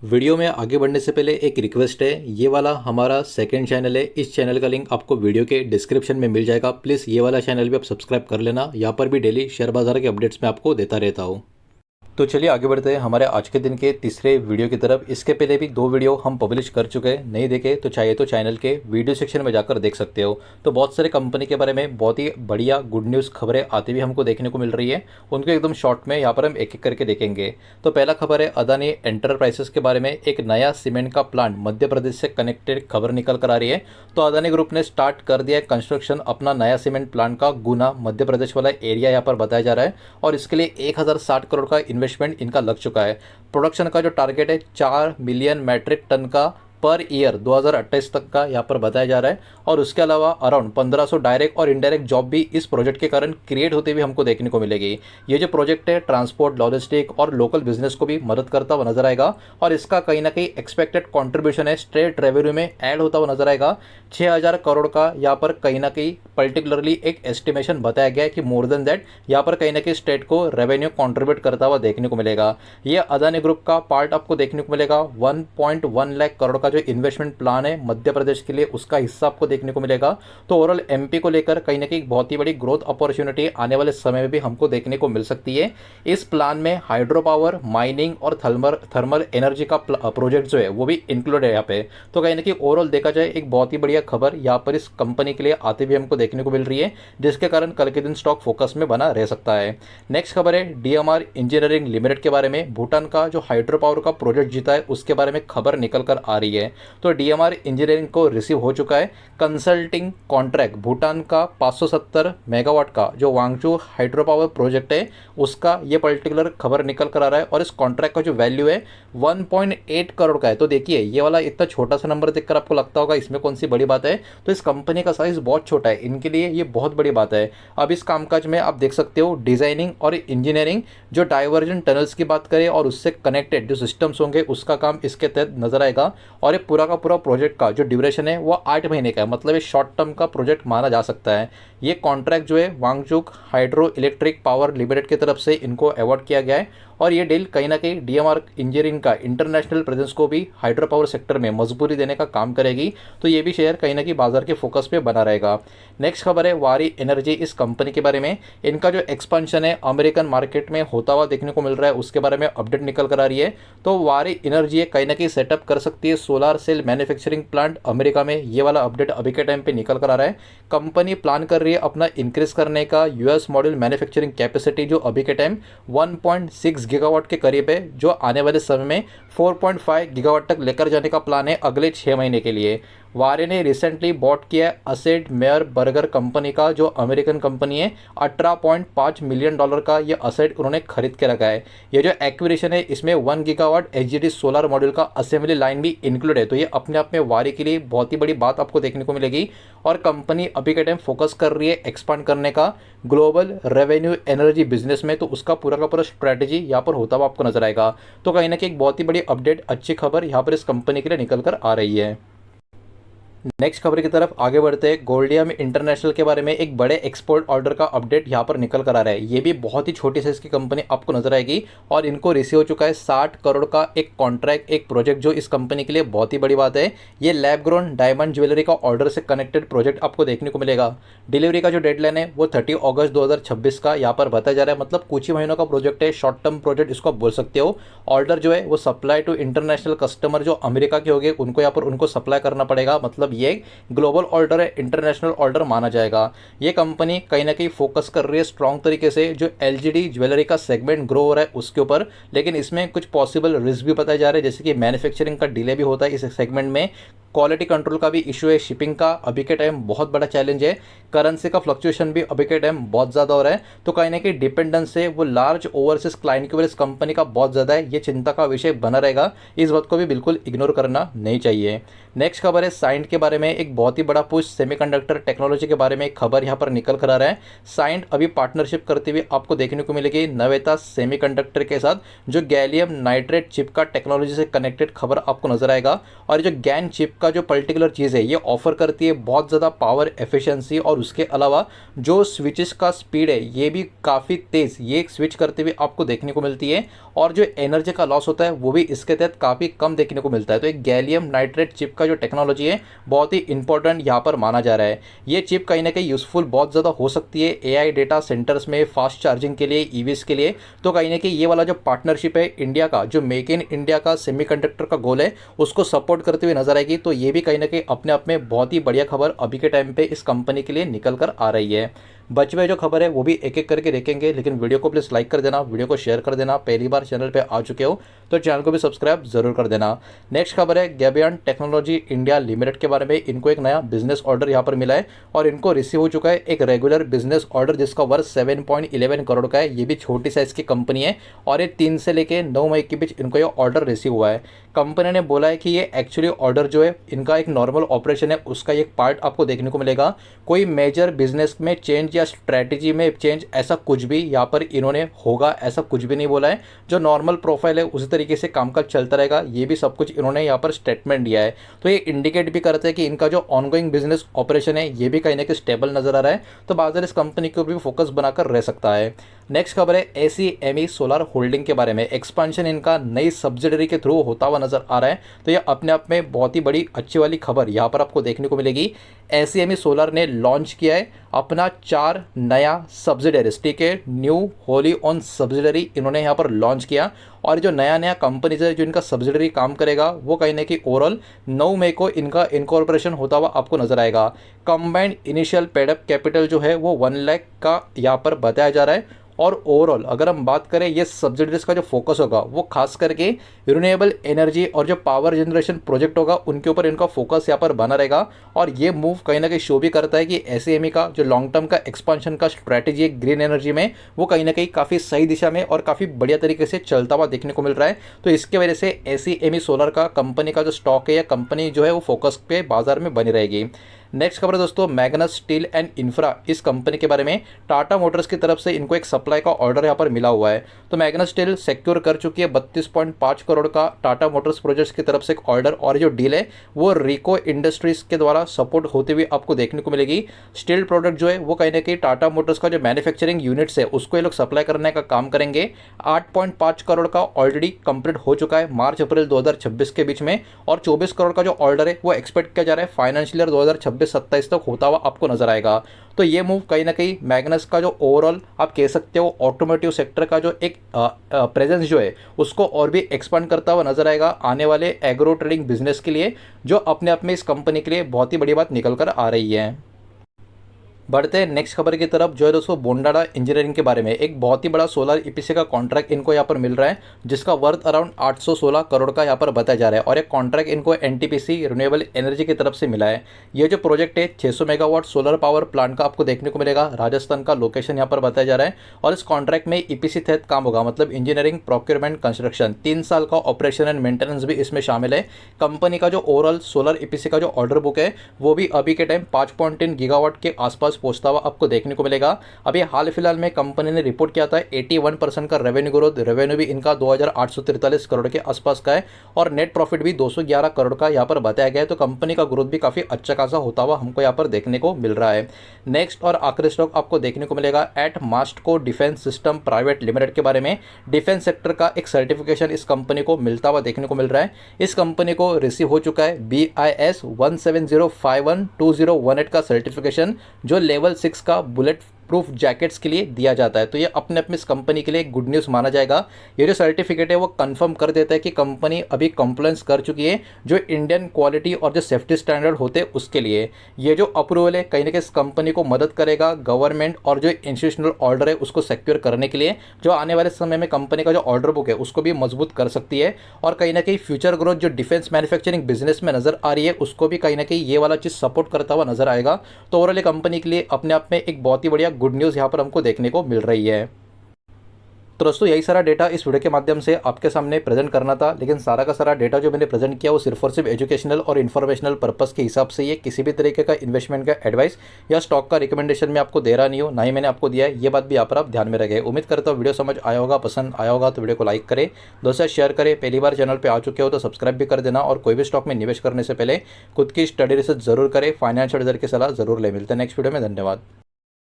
Video में आगे बढ़ने से पहले एक रिक्वेस्ट है। ये वाला हमारा सेकंड चैनल है। इस चैनल का लिंक आपको वीडियो के डिस्क्रिप्शन में मिल जाएगा। प्लीज़ ये वाला चैनल भी आप सब्सक्राइब कर लेना। यहाँ पर भी डेली शेयर बाजार के अपडेट्स मैं आपको देता रहता हूँ। तो चलिए आगे बढ़ते हैं हमारे आज के दिन के तीसरे वीडियो की तरफ। इसके पहले भी दो वीडियो हम पब्लिश कर चुके हैं, नहीं देखे तो चाहिए तो चैनल के वीडियो सेक्शन में जाकर देख सकते हो। तो बहुत सारे कंपनी के बारे में बहुत ही बढ़िया गुड न्यूज़ खबरें आती हुई हमको देखने को मिल रही है। उनको एकदम शॉर्ट में यहाँ पर हम एक एक करके देखेंगे। तो पहला खबर है अदानी एंटरप्राइजेस के बारे में। एक नया सीमेंट का प्लांट मध्य प्रदेश से कनेक्टेड खबर निकल कर आ रही है। तो अदानी ग्रुप ने स्टार्ट कर दिया है कंस्ट्रक्शन अपना नया सीमेंट प्लांट का। गुना मध्य प्रदेश वाला एरिया यहाँ पर बताया जा रहा है और इसके लिए 1060 करोड़ का इन्वेस्टमेंट इनका लग चुका है। प्रोडक्शन का जो टारगेट है 4 मिलियन मैट्रिक टन का पर ईयर 2028 तक का यहाँ पर बताया जा रहा है। और उसके अलावा अराउंड 1500 डायरेक्ट और इनडायरेक्ट जॉब भी इस प्रोजेक्ट के कारण क्रिएट होते हुए हमको देखने को मिलेगी। ये जो प्रोजेक्ट है ट्रांसपोर्ट, लॉजिस्टिक और लोकल बिजनेस को भी मदद करता हुआ नजर आएगा और इसका कहीं ना कहीं एक्सपेक्टेड कॉन्ट्रीब्यूशन है स्टेट रेवेन्यू में ऐड होता हुआ नजर आएगा। 6000 करोड़ का यहाँ पर कहीं ना कहीं पर्टिकुलरली एक एस्टिमेशन बताया गया है कि मोर देन दैट यहाँ पर कहीं ना कहीं स्टेट को रेवेन्यू कॉन्ट्रीब्यूट करता हुआ देखने को मिलेगा। ये अदानी ग्रुप का पार्ट आपको देखने को मिलेगा। 1.1 लाख करोड़ का जो इन्वेस्टमेंट प्लान है मध्य प्रदेश के लिए, उसका हिस्सा आपको देखने को मिलेगा। तो ओवरऑल एमपी को लेकर कहीं ना कहीं बहुत ही बड़ी ग्रोथ अपॉर्चुनिटी आने वाले समय में भी हमको देखने को मिल सकती है। इस प्लान में हाइड्रो पावर, माइनिंग और थर्मल एनर्जी का प्रोजेक्ट जो है वो भी इंक्लूड है यहाँ पे। तो कहीं ना कहीं ओवरऑल देखा जाए एक बहुत ही बढ़िया खबर यहाँ पर इस कंपनी के लिए आते हुए हमको देखने को मिल रही है, जिसके कारण कल के दिन स्टॉक फोकस में बना रह सकता है। नेक्स्ट खबर है डीएमआर इंजीनियरिंग लिमिटेड के बारे में। भूटान का जो हाइड्रो पावर का प्रोजेक्ट जीता है उसके बारे में खबर निकल कर आ रही है। तो डीएमआर इंजीनियरिंग को रिसीव हो चुका है कंसल्टिंग कॉन्ट्रैक्ट। भूटान का 570 मेगावाट का जो वांगचू हाइड्रो पावर प्रोजेक्ट है उसका ये पर्टिकुलर खबर निकल कर आ रहा है और इस कॉन्ट्रैक्ट का जो वैल्यू है 1.8 करोड़ का है। तो देखिए ये वाला इतना छोटा सा नंबर देखकर आपको लगता होगा इसमें कौन सी बड़ी बात है, तो इस कंपनी का साइज बहुत छोटा है, इनके लिए ये बहुत बड़ी बात है। अब इस कामकाज में आप देख सकते हो डिजाइनिंग और इंजीनियरिंग, जो डाइवर्जन टनल्स की बात करें और उससे कनेक्टेड जो सिस्टम्स होंगे उसका काम इसके तहत नजर आएगा। और ये पूरा का पूरा प्रोजेक्ट का जो ड्यूरेशन है वो 8 महीने का है, मतलब ये शॉर्ट टर्म का प्रोजेक्ट माना जा सकता है। ये कॉन्ट्रैक्ट जो है Wangchuk hydro electric power limited की तरफ से इनको अवार्ड किया गया है और ये डील कहीं ना कहीं डीएमआर इंजीनियरिंग का इंटरनेशनल प्रेजेंस को भी हाइड्रो पावर सेक्टर में मजबूरी देने का काम करेगी। तो ये भी शेयर कहीं ना कहीं बाजार के फोकस पे बना रहेगा। नेक्स्ट खबर है वारी एनर्जी, इस कंपनी के बारे में। इनका जो एक्सपेंशन है अमेरिकन मार्केट में होता हुआ देखने को मिल रहा है, उसके बारे में अपडेट निकल कर आ रही है। तो वारी एनर्जी कहीं ना कहीं सेटअप कर सकती है solar cell manufacturing plant America में। ये वाला अपडेट अभी के टाइम पे निकल कर आ रहा है। कंपनी प्लान कर रही है अपना इंक्रीज करने का यूएस मॉड्यूल मैन्युफैक्चरिंग कैपेसिटी, जो अभी के टाइम 1.6 गीगावाट के करीब है, जो आने वाले समय में 4.5 गीगावाट तक लेकर जाने का प्लान है अगले 6 महीने के लिए। वारे ने रिसेंटली बॉट किया है असेट मेयर बर्गर कंपनी का, जो अमेरिकन कंपनी है। 18.5 मिलियन डॉलर का ये असेट उन्होंने खरीद के रखा है। ये जो एक्विजिशन है इसमें 1 गीगावाट एचजीडी सोलर मॉड्यूल का असेंबली लाइन भी इंक्लूड है। तो ये अपने आप में वारे के लिए बहुत ही बड़ी बात आपको देखने को मिलेगी और कंपनी अभी के टाइम फोकस कर रही है एक्सपांड करने का ग्लोबल रेवेन्यू एनर्जी बिजनेस में। तो उसका पूरा का पूरा स्ट्रैटेजी यहाँ पर होता हुआ आपको नजर आएगा। तो कहीं ना कहीं एक बहुत ही बड़ी अपडेट, अच्छी खबर यहाँ पर इस कंपनी के लिए निकल कर आ रही है। नेक्स्ट खबर की तरफ आगे बढ़ते हैं। गोल्डियम इंटरनेशनल के बारे में एक बड़े एक्सपोर्ट ऑर्डर का अपडेट यहाँ पर निकल कर आ रहा है। ये भी बहुत ही छोटी साइज की कंपनी आपको नजर आएगी और इनको रिसीव हो चुका है 60 करोड़ का एक कॉन्ट्रैक्ट, एक प्रोजेक्ट, जो इस कंपनी के लिए बहुत ही बड़ी बात है। ये लैब ग्रोन डायमंड ज्वेलरी का ऑर्डर से कनेक्टेड प्रोजेक्ट आपको देखने को मिलेगा। डिलीवरी का जो डेडलाइन है वो 30 अगस्त 2026 का यहाँ पर बताया जा रहा है, मतलब कुछ ही महीनों का प्रोजेक्ट है, शॉर्ट टर्म प्रोजेक्ट इसको आप बोल सकते हो। ऑर्डर जो है वो सप्लाई टू इंटरनेशनल कस्टमर जो अमेरिका के होंगे उनको यहाँ पर उनको सप्लाई करना पड़ेगा, मतलब ये ग्लोबल ऑर्डर है, इंटरनेशनल ऑर्डर माना जाएगा। ये कंपनी कहीं ना कहीं फोकस कर रही है स्ट्रॉन्ग तरीके से जो एलजीडी ज्वेलरी का सेगमेंट ग्रो हो रहा है उसके ऊपर, लेकिन इसमें कुछ पॉसिबल रिस्क भी बताए जा रहे हैं, जैसे कि मैन्युफैक्चरिंग का डिले भी होता है इस सेगमेंट में, क्वालिटी कंट्रोल का भी इशू है, शिपिंग का अभी के टाइम बहुत बड़ा चैलेंज है, करेंसी का फ्लक्चुएशन भी अभी के टाइम बहुत ज़्यादा हो रहा है। तो कहीं ना कहीं डिपेंडेंस है वो लार्ज ओवरसीज क्लाइंट के ऊपर इस कंपनी का बहुत ज़्यादा है, ये चिंता का विषय बना रहेगा। इस बात को भी बिल्कुल इग्नोर करना नहीं चाहिए। नेक्स्ट खबर है साइंट के बारे में एक बहुत ही बड़ा पुश, सेमीकंडक्टर टेक्नोलॉजी के बारे में एक खबर यहाँ पर निकल कर आ रहा है। साइंट अभी पार्टनरशिप करते हुए आपको देखने को मिलेगी नवेता सेमीकंडक्टर के साथ, जो गैलियम नाइट्रेट चिप का टेक्नोलॉजी से कनेक्टेड खबर आपको नजर आएगा। और जो गैन चिप का जो पर्टिकुलर चीज़ है ये ऑफर करती है बहुत ज़्यादा पावर एफिशिएंसी, और उसके अलावा जो स्विचेस का स्पीड है ये भी काफ़ी तेज़ ये स्विच करते हुए आपको देखने को मिलती है, और जो एनर्जी का लॉस होता है वो भी इसके तहत काफ़ी कम देखने को मिलता है। तो एक गैलियम नाइट्रेट चिप का जो टेक्नोलॉजी है बहुत ही इंपॉर्टेंट यहाँ पर माना जा रहा है। ये चिप कहीं ना कहीं यूज़फुल बहुत ज़्यादा हो सकती है एआई डेटा सेंटर्स में, फास्ट चार्जिंग के लिए, ईवीज के लिए। तो कहीं ना कहीं ये वाला जो पार्टनरशिप है इंडिया का, जो मेक इन इंडिया का सेमीकंडक्टर का गोल है उसको सपोर्ट करते हुए नजर आएगी। तो ये भी कहीं ना कहीं अपने आप में बहुत ही बढ़िया खबर अभी के टाइम पे इस कंपनी के लिए निकल कर आ रही है। बच में जो खबर है वो भी एक एक करके देखेंगे, लेकिन वीडियो को प्लीज़ लाइक कर देना, वीडियो को शेयर कर देना। पहली बार चैनल पे आ चुके हो तो चैनल को भी सब्सक्राइब जरूर कर देना। नेक्स्ट खबर है गैबियन टेक्नोलॉजी इंडिया लिमिटेड के बारे में। इनको एक नया बिजनेस ऑर्डर यहाँ पर मिला है और इनको रिसीव हो चुका है एक रेगुलर बिजनेस ऑर्डर जिसका वर्थ 7.11 करोड़ का है। ये भी छोटी साइज की कंपनी है और ये 3 से लेकर 9 मई के बीच इनको ये ऑर्डर रिसीव हुआ है। कंपनी ने बोला है कि ये एक्चुअली ऑर्डर जो है इनका एक नॉर्मल ऑपरेशन है उसका एक पार्ट आपको देखने को मिलेगा। कोई मेजर बिजनेस में चेंज या स्ट्रैटेजी में चेंज ऐसा कुछ भी यहाँ पर इन्होंने होगा ऐसा कुछ भी नहीं बोला है। जो नॉर्मल प्रोफाइल है उसी तरीके से कामकाज चलता रहेगा, ये भी सब कुछ इन्होंने यहाँ पर स्टेटमेंट दिया है। तो ये इंडिकेट भी करता है कि इनका जो ऑनगोइंग बिजनेस ऑपरेशन है ये भी कहीं ना कहीं स्टेबल नजर आ रहा है। तो बाजार इस कंपनी को भी फोकस बनाकर रह सकता है। नेक्स्ट खबर है ACME सोलर होल्डिंग के बारे में। एक्सपांशन इनका नई सब्सिडरी के थ्रू होता हुआ नजर आ रहा है। तो ये अपने आप में बहुत ही बड़ी अच्छी वाली खबर यहाँ पर आपको देखने को मिलेगी। ACME सोलर ने लॉन्च किया है अपना 4 नया सब्सिडरीज, ठीक है, न्यू होली ऑन सब्सिडरी इन्होंने यहाँ पर लॉन्च किया। और जो नया कंपनीज है जो इनका सब्सिडरी काम करेगा वो कहीं ना कहीं ओवरऑल 9 मई को इनका इनकॉर्पोरेशन होता हुआ आपको नजर आएगा। कंबाइंड इनिशियल पेडअप कैपिटल जो है वो 1 लाख का यहाँ पर बताया जा रहा है। और ओवरऑल अगर हम बात करें ये सब्सिडीज का जो फोकस होगा वो खास करके रिन्यूएबल एनर्जी और जो पावर जनरेशन प्रोजेक्ट होगा उनके ऊपर इनका फोकस यहाँ पर बना रहेगा। और ये मूव कहीं ना कहीं शो भी करता है कि ACME का जो लॉन्ग टर्म का एक्सपांशन का स्ट्रैटेजी है ग्रीन एनर्जी में वो कहीं ना कहीं काफ़ी सही दिशा में और काफ़ी बढ़िया तरीके से चलता हुआ देखने को मिल रहा है। तो इसके वजह से ACME सोलर का कंपनी का जो स्टॉक है या कंपनी जो है वो फोकस पे बाजार में बनी रहेगी। नेक्स्ट खबर है दोस्तों मैग्नस स्टील एंड इंफ्रा, इस कंपनी के बारे में। टाटा मोटर्स की तरफ से इनको एक सप्लाई का ऑर्डर यहाँ पर मिला हुआ है। तो मैग्नस स्टील सिक्योर कर चुकी है 32.5 करोड़ का टाटा मोटर्स प्रोजेक्ट्स की तरफ से एक ऑर्डर, और जो डील है वो रिको इंडस्ट्रीज के द्वारा सपोर्ट होते हुए आपको देखने को मिलेगी। स्टील प्रोडक्ट जो है वो कहीं ना कहीं टाटा मोटर्स का जो मैन्युफैक्चरिंग यूनिट्स है उसको ये लोग सप्लाई करने का काम करेंगे। 8.5 करोड़ का ऑलरेडी कंप्लीट हो चुका है मार्च अप्रैल 2026 के बीच में, और 24 करोड़ का जो ऑर्डर है वो एक्सपेक्ट किया जा रहा है फाइनेंशियल ईयर 2026-27 तक होता हुआ आपको नजर आएगा। तो ये मूव कहीं ना कहीं मैग्नस का जो ओवरऑल आप कह सकते हो ऑटोमोटिव सेक्टर का जो एक प्रेजेंस जो है उसको और भी एक्सपांड करता हुआ नजर आएगा आने वाले एग्रो ट्रेडिंग बिजनेस के लिए, जो अपने आप में इस कंपनी के लिए बहुत ही बड़ी बात निकल कर आ रही है। बढ़ते हैं नेक्स्ट खबर की तरफ, जो है दोस्तों बोंडाडा इंजीनियरिंग के बारे में। एक बहुत ही बड़ा सोलर EPC का कॉन्ट्रैक्ट इनको यहाँ पर मिल रहा है जिसका वर्थ अराउंड 816 करोड़ का यहाँ पर बताया जा रहा है, और एक कॉन्ट्रैक्ट इनको NTPC रिन्यूएबल एनर्जी की तरफ से मिला है। ये जो प्रोजेक्ट है 600 मेगावाट सोलर पावर प्लांट का आपको देखने को मिलेगा। राजस्थान का लोकेशन यहाँ पर बताया जा रहा है, और इस कॉन्ट्रैक्ट में EPC तहत काम होगा, मतलब इंजीनियरिंग प्रोक्योरमेंट कंस्ट्रक्शन। 3 साल का ऑपरेशन एंड मेंटेनेंस भी इसमें शामिल है। कंपनी का जो ओवरऑल सोलर EPC का जो ऑर्डर बुक है वो भी अभी के टाइम 5.3 गीगावाट के आसपास पहुंचता हुआ आपको देखने को मिलेगा। अभी हाल फिलहाल में कंपनी ने रिपोर्ट किया था 81% का रेवेन्यू ग्रोथ, रेवेन्यू भी इनका 2843 करोड़ के आसपास का है, और नेट प्रॉफिट भी 211 करोड़ का यहाँ पर बताया गया है। तो कंपनी का ग्रोथ भी काफी अच्छा खासा होता हुआ हमको यहाँ पर देखने को मिल रहा है। नेक्स्ट और आखिरी स्टॉक आपको देखने को मिलेगा एट मास्टको डिफेंस सिस्टम प्राइवेट लिमिटेड के बारे में। डिफेंस सेक्टर का एक सर्टिफिकेशन इस कंपनी को मिलता हुआ देखने को मिल रहा है। इस कंपनी को रिसीव हो चुका है BIS 170512018 का सर्टिफिकेशन, जो लेवल 6 का बुलेट प्रूफ जैकेट्स के लिए दिया जाता है। तो ये अपने आप में इस कंपनी के लिए गुड न्यूज़ माना जाएगा। ये जो सर्टिफिकेट है वो कंफर्म कर देता है कि कंपनी अभी कंप्लायंस कर चुकी है जो इंडियन क्वालिटी और जो सेफ्टी स्टैंडर्ड होते हैं उसके लिए। ये जो अप्रूवल है कहीं ना कहीं इस कंपनी को मदद करेगा गवर्नमेंट और जो इंस्टीट्यूशनल ऑर्डर है उसको सिक्योर करने के लिए, जो आने वाले समय में कंपनी का जो ऑर्डर बुक है उसको भी मजबूत कर सकती है। और कहीं ना कहीं फ्यूचर ग्रोथ जो डिफेंस मैन्युफैक्चरिंग बिजनेस में नजर आ रही है उसको भी कहीं ना कहीं ये वाला चीज़ सपोर्ट करता हुआ नजर आएगा। तो ओवरऑल कंपनी के लिए अपने आप में एक बहुत ही बढ़िया गुड न्यूज़ यहाँ पर हमको देखने को मिल रही है। तो दोस्तों यही सारा डेटा इस वीडियो के माध्यम से आपके सामने प्रेजेंट करना था, लेकिन सारा का सारा डेटा जो मैंने प्रेजेंट किया वो सिर्फ और सिर्फ एजुकेशनल और इन्फॉर्मेशनल पर्पस के हिसाब से, ये किसी भी तरीके का इन्वेस्टमेंट का एडवाइस या स्टॉक का रिकमेंडेशन मैं आपको दे रहा नहीं हूँ, ना ही मैंने आपको दिया है। ये बात भी यहाँ पर आप ध्यान में रखें। उम्मीद करता हूँ वीडियो समझ आया होगा, पसंद आया होगा तो वीडियो को लाइक करें, दोस्तों शेयर करें। पहली बार चैनल पर आ चुके हो तो सब्सक्राइब भी कर देना, और कोई भी स्टॉक में निवेश करने से पहले खुद की स्टडी रिसर्च जरूर करें, फाइनेंशियल एडवाइजर की सलाह जरूर ले। मिलते हैं नेक्स्ट वीडियो में, धन्यवाद।